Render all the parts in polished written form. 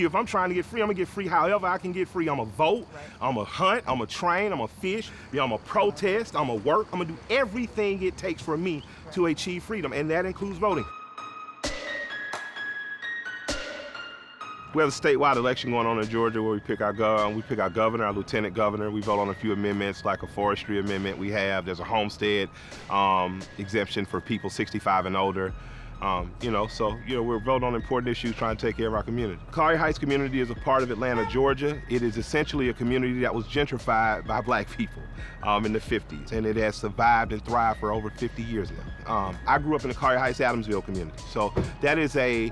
If I'm trying to get free, I'm gonna get free however I can get free. I'm gonna vote, I'm gonna hunt, I'm gonna train, I'm gonna fish, I'm gonna protest, I'm gonna work, I'm gonna do everything it takes for me to achieve freedom, and that includes voting. We have a statewide election going on in Georgia where we pick our governor, our lieutenant governor. We vote on a few amendments like a forestry amendment we have. There's a homestead exemption for people 65 and older. We're voting on important issues trying to take care of our community. Collier Heights community is a part of Atlanta, Georgia. It is essentially a community that was gentrified by black people in the 50s, and it has survived and thrived for over 50 years now. I grew up in the Collier Heights, Adamsville community. So that is a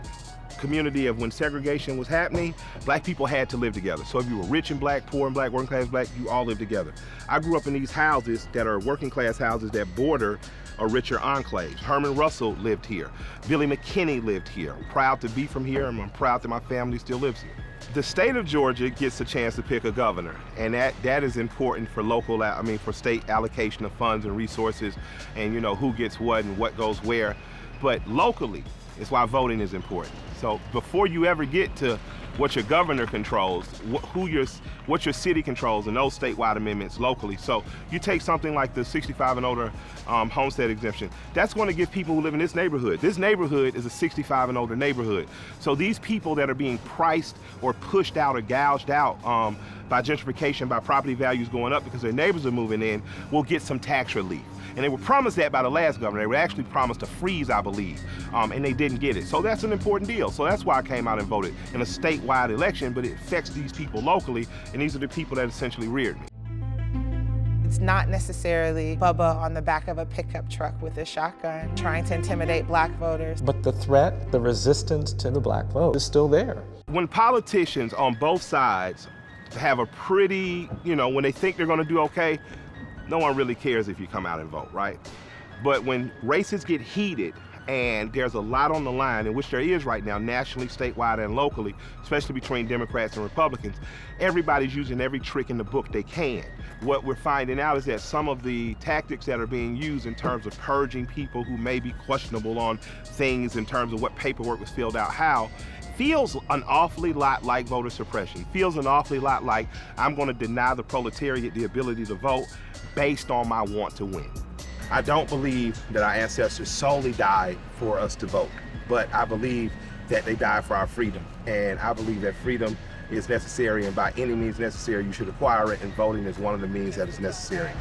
community of when segregation was happening, black people had to live together. So if you were rich and black, poor and black, working class black, you all lived together. I grew up in these houses that are working class houses that border a richer enclaves. Herman Russell lived here. Billy McKinney lived here. I'm proud to be from here, and I'm proud that my family still lives here. The state of Georgia gets a chance to pick a governor, and that is important for for state allocation of funds and resources, and who gets what and what goes where. But locally, it's why voting is important. So before you ever get to what your governor controls, what your city controls, and those statewide amendments locally. So you take something like the 65 and older homestead exemption. That's going to give people who live in this neighborhood. This neighborhood is a 65 and older neighborhood. So these people that are being priced or pushed out or gouged out by gentrification, by property values going up because their neighbors are moving in, will get some tax relief. And they were promised that by the last governor. They were actually promised a freeze, I believe, and they didn't get it. So that's an important deal. So that's why I came out and voted in a statewide election, but it affects these people locally, and these are the people that essentially reared me. It's not necessarily Bubba on the back of a pickup truck with a shotgun trying to intimidate black voters. But the threat, the resistance to the black vote is still there. When politicians on both sides have a pretty, when they think they're gonna do okay, no one really cares if you come out and vote, right? But when races get heated and there's a lot on the line, in which there is right now, nationally, statewide, and locally, especially between Democrats and Republicans, everybody's using every trick in the book they can. What we're finding out is that some of the tactics that are being used in terms of purging people who may be questionable on things in terms of what paperwork was filled out how, feels an awfully lot like voter suppression. Feels an awfully lot like I'm going to deny the proletariat the ability to vote based on my want to win. I don't believe that our ancestors solely died for us to vote, but I believe that they died for our freedom. And I believe that freedom is necessary, and by any means necessary, you should acquire it, and voting is one of the means that is necessary.